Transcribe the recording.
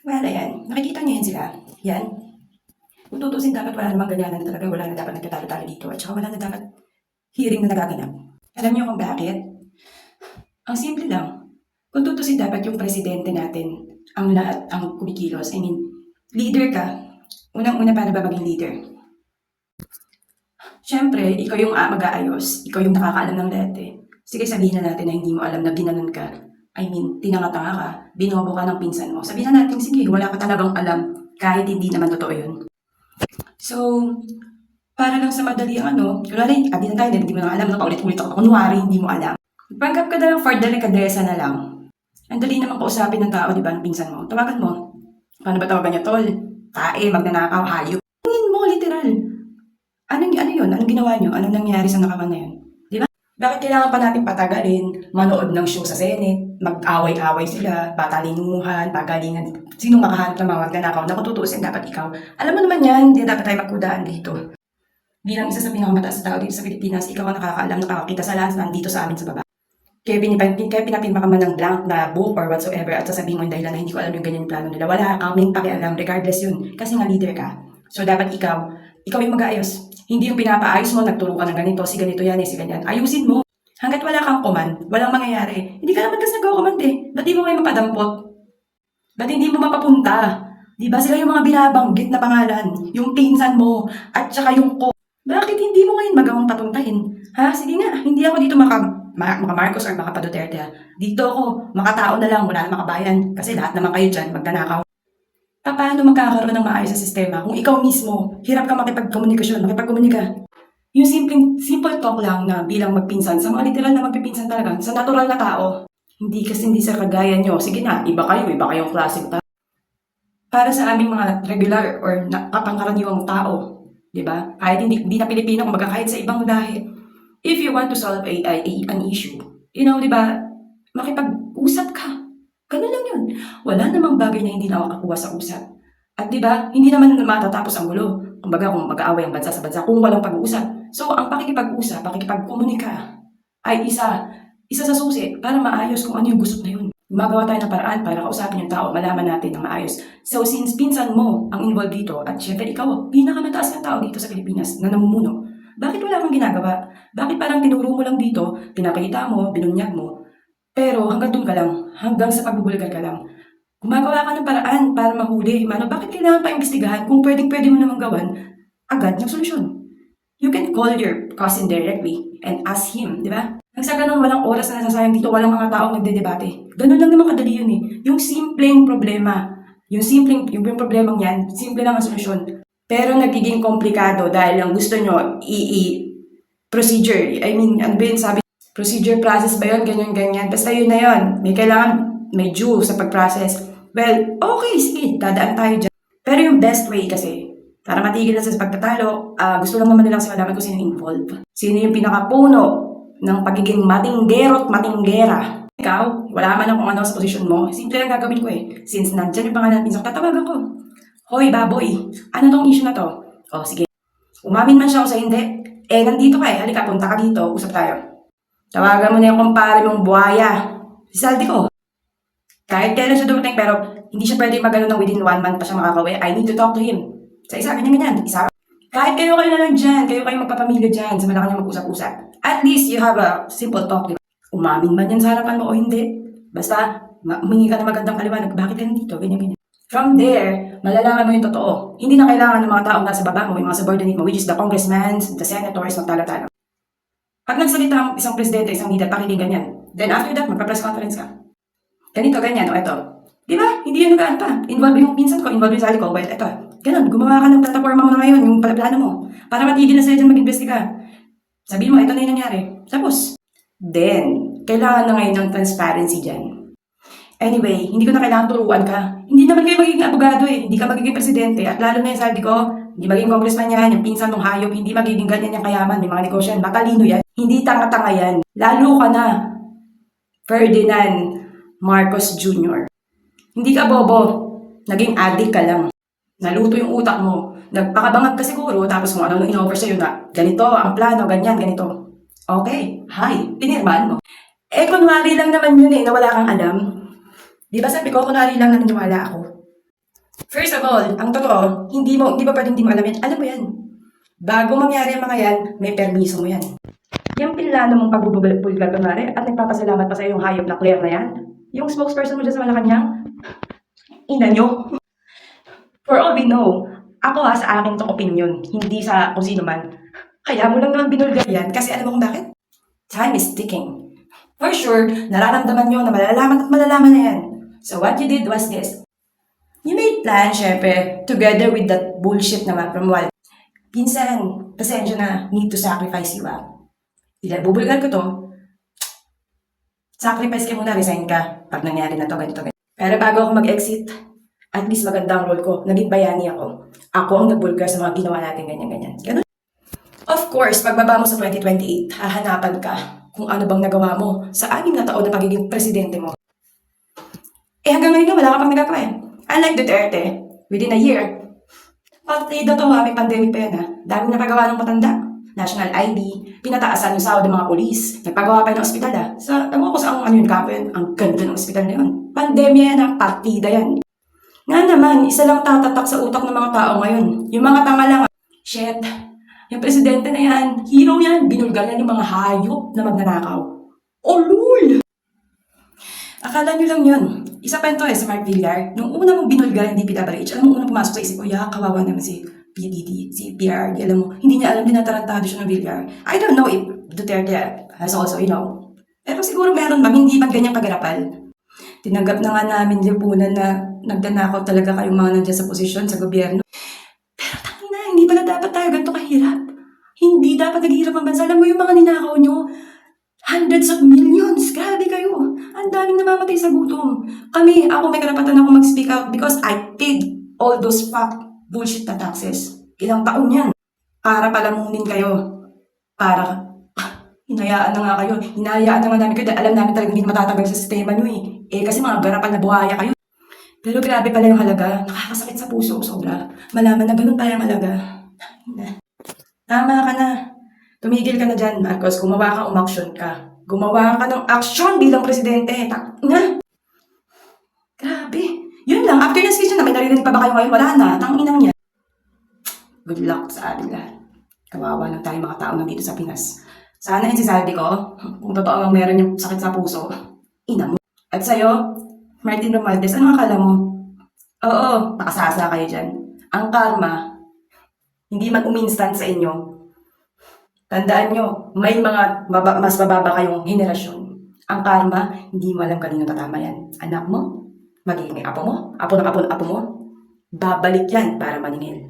Well, ayan. Nakikita niyo yan sila. Yan. Kung tutusin, dapat wala namang ganyanan talaga. Wala na dapat nagtatalo-talo dito. At saka wala na dapat hearing na nagaganap. Alam niyo kung bakit? Ang simple lang. Kung tutusin, dapat yung presidente natin ang lahat ang kumikilos. I mean, leader ka. Unang-una, paano ba maging leader? Siyempre, ikaw yung mag-aayos. Ikaw yung nakakaalam ng lahat eh. Sige, sabihin na natin na hindi mo alam na ginanon ka. I mean, tinanga-tanga ka, binobo ka ng pinsan mo. Sabihin na natin, sige, wala ka talagang alam. Kahit hindi naman totoo yun. So, para lang sa madali ang kunwari, na tayo, hindi mo na alam, paulit-ulit ako, kunwari, hindi mo alam. Panggap ka na lang for delikadesa na lang. Ang dali naman kausapin ng tao, di ba, ng pinsan mo. Tawagan mo. Paano ba tawagan niya, tol? Tae, magnanakaw, hayop. Tingin mo, literal. Ano yun? Anong ginawa niyo? Anong nangyari sa nakawan na yun? Di ba? Bakit kailangan pa natin patagalin, manood ng show sa Senate, mag-away-away sila, batalinuhan, pagalingan. Sinong makahanap ng mga magnanakaw na kututusin dapat ikaw? Alam mo naman yan, hindi dapat tayo magkudaan dito. Bilang isa sa pinakamataas na tao dito sa Pilipinas, ikaw ang nakakaalam, nakakakita sa lahat nandito sa amin sa baba. Kaya pinapirma ka man ng blank na book or whatsoever at sasabihin mo yung dahilan na hindi ko alam yung ganyan yung plano nila. Wala kaming pakialam, regardless yun. Kasi nga leader ka. So dapat ikaw yung mag-aayos. Hindi yung pinapaayos mo, nagturo ka ng ganito, si ganito yan, si ganyan. Ayusin mo. Hanggat wala kang command, walang mangyayari. Hindi ka naman kasi nag-command eh. Ba't di mo kayo mapadampot? Ba't hindi mo mapapunta? Di ba sila yung mga binabanggit na pangalan? Yung pinsan mo, at saka yung ko. Bakit hindi mo ngayon magawang papuntahin? Ha? Sige nga, hindi ako dito maka Marcos or maka Duterte ha. Dito ako, makatao na lang, wala na makabayan. Kasi lahat naman kayo dyan, magnanakaw. Paano magkakaroon ng maayos sa sistema kung ikaw mismo, hirap ka makipagkomunika? Yung simple talk lang na bilang magpinsan, sa mga literal na magpipinsan talaga, sa natural na tao. Hindi sa kagaya nyo. Sige na, iba kayong klaseng tao. Para sa aming mga regular or kapangkaraniwang tao, di ba? Kahit hindi na Pilipino, kumbaga kahit sa ibang lahi. If you want to solve an issue, di ba, makipag-usap ka. Ganun lang yun. Wala namang bagay na hindi nakakakuha sa usap. At di ba, hindi naman matatapos ang gulo. Kumbaga kung mag-aaway ang bansa sa bansa, kung walang pag-uusap. So, ang pakikipag-usap, pakikipagkomunika, ay isa sa susi para maayos kung ano yung gusto na yun. Gumagawa tayo ng paraan para kausapin yung tao, malaman natin ng maayos. So, since pinsan mo ang involved dito, at syempre ikaw, pinakamataas ng tao dito sa Pilipinas na namumuno, bakit wala kang ginagawa? Bakit parang tinuro mo lang dito, pinakita mo, binunyag mo, pero hanggang doon ka lang, hanggang sa pagbubulgar ka lang. Gumagawa ka ng paraan para mahuli. Bakit kailangan pa imbestigahan kung pwede mo namang gawan agad ng solusyon? You can call your cousin directly and ask him, di ba? Nang sa ganun, walang oras na nasasayang dito, walang mga taong nagdedebate. Ganun lang naman kadali yun eh. Yung simpleng problema, yung problemang yan, simple lang ang solusyon. Pero nagiging komplikado dahil ang gusto nyo, procedure. I mean, ano ba yun sabi? Procedure process ba yun? Ganyan. Basta yun na yun. May due sa pag-process. Well, okay, sige, dadaan tayo dyan. Pero yung best way kasi, para matigil na sa pagtatalo, gusto lang naman nilang malaman kung sino involved. Sino yung pinakapuno ng pagiging matinggero at matinggera. Ikaw, wala man kung ano sa posisyon mo. Simple lang gagawin ko eh. Since nandyan yung pangalan pinsan, tatawagan ko. Hoy, baboy, ano tong issue na to? O, sige. Umamin man siya o sa hindi. Nandito ka eh. Halika, punta ka dito. Usap tayo. Tawagan mo na yung kumpare mong buhaya. Si Saldi ko. Kahit kailan siya dumating, pero hindi siya pwede magano na within 1 month pa siya makakauwi. I need to talk to him. Sa isa, ganyan. Isa. Kahit kayo na lang dyan, kayo magpapamilya dyan, sa Malacanang mag-usap-usap. At least you have a simple talk, diba? Umamin man yan sa harapan mo o hindi. Basta, humingi ka ng magandang paliwanag. Bakit ka nandito? Ganyan. From there, malalaman mo yung totoo. Hindi na kailangan ng mga taong nasa baba mo, yung mga subordinate mo, which is the congressmen, the senators, magtala-tala. Pag nagsalita ang isang presidente, isang leader, pakinggan yan. Then after that, magpa-press conference ka. Ganito, ganyan, o eto. Di ba? Hindi yan nagaan pa. Involve yung pinsan ko, involve yung sali ko. Well, eto. Ganun, gumawa ka ng plataforma mo na ngayon, yung plano mo. Para matigil na sila dyan mag-investiga. Sabihin mo, ito na yung nangyari. Tapos. Then, kailangan na ngayon ng transparency dyan. Anyway, hindi ko na kailangan turuan ka. Hindi naman kayo magiging abogado eh. Hindi ka magiging presidente. At lalo na yung sabi ko, hindi magiging congressman yan, yung pinsan mong hayop, hindi magiging ganyan yung kayaman, may mga negosyo yan. Matalino yan. Hindi tanga-tanga yan. Lalo ka na, Ferdinand Marcos Jr. Hindi ka bobo. Naging addict ka lang. Naluto yung utak mo. Nagpakabangag ka siguro, tapos kung ano in-offer sa'yo na, ganito ang plano, ganyan, ganito. Okay, hi, pinirmahan mo. Kunwari lang naman yun eh, na wala kang alam. Di ba sabi ko, kunwari lang na naniwala ako. First of all, ang totoo, hindi pa pwedeng di mo alamin. Alam mo yan. Bago mangyari ang mga yan, may permiso mo yan. Yung pinlano mong pagbubulgar kunwari at nagpapasalamat pa sa yung hayop na Claire na yan. Yung spokesperson mo dyan sa Malacanang, ina nyo. For all we know, ako sa akin tong opinion, hindi sa kung sino man. Kaya mo lang naman binulgar yan kasi alam mo kung bakit? Time is ticking. For sure, nararamdaman nyo na malalaman at malalaman na yan. So what you did was this. You made plan, syempre, together with that bullshit naman from Wal. Pinsan, pasensya na, need to sacrifice you bubulgar ko to, sacrifice ka muna, resign ka pag nangyari na to, ganito. Pero bago ako mag-exit, at least maganda ang role ko. Naging bayani ako. Ako ang nagbulgar sa mga ginawa natin, ganyan. Ganun. Of course, pagbaba mo sa 2028, hahanapan ka kung ano bang nagawa mo sa 6 na taon na pagiging presidente mo. Hanggang ngayon wala ka pang nagagawa eh. Unlike Duterte, within a year, partida to may pandemic pa yan daming napagawa ng matanda. National ID, pinataasan yung sahod ng mga polis, nagpagawa pa ng ospital ewan ko sa ano yun kapin, ang ganda ng ospital na yun. Pandemya yan partida yan. Nga naman, isa lang tatatak sa utak ng mga tao ngayon. Yung mga tanga lang, shit, yung presidente na yan, hero yan, binulgar yan yung mga hayop na magnanakaw. Oh, lul! Akala nyo lang yun. Isa pa ito sa Mark Villar. Nung una mong binulgar yung DPWH, alam mo unang pumasok sa isip ko, kawawa naman si PDD, si PRD, alam mo, hindi niya alam din natarantado siya ng Villar. I don't know if Duterte has also, pero siguro meron ba, hindi ba ganyang kagarapal? Tinanggap na nga namin lipunan na nagdanakaw talaga kayong mga nandiyan sa posisyon sa gobyerno. Pero tangina, hindi pala dapat tayo ganito kahirap. Hindi dapat naghihirap ang bansa. Alam mo yung mga ninakaw nyo, hundreds of millions. Grabe kayo. Ang daming namamatay sa gutom. Ako may karapatan ako mag-speak out because I paid all those bullshit na taxes. Ilang taon yan. Para palamunin kayo. Para hinayaan na nga kayo. Hinayaan na nga namin kayo dahil alam namin talagang hindi matatanggal sa sistema nyo kasi mga garapan na buhaya kayo. Pero grabe pala yung halaga. Nakakasakit sa puso. Sobra. Malaman na ganun pala yung halaga. Tama ka na. Tumigil ka na dyan, Marcos. Gumawa ka, umaksyon ka. Gumawa ka ng aksyon bilang presidente. Na. Grabe. Yun lang. After ng speech na, may naririnig pa ba kayo ngayon? Wala na. Tanginang niya. Good luck sa atin lahat. Kawawa lang tayo mga tao nandito sa Pinas. Sana yung sisabi ko, kung totoo ang meron yung sakit sa puso, ina mo. At sa'yo, Martin Romualdez, ano akala mo? Oo, nakasasa kayo dyan. Ang karma, hindi man uminstant sa inyo. Tandaan nyo, may mga mas mababa kayong henerasyon. Ang karma, hindi mo alam kanino tatama yan. Anak mo, magiging apo mo, apo ng apo ng apo mo, babalik yan para maningil.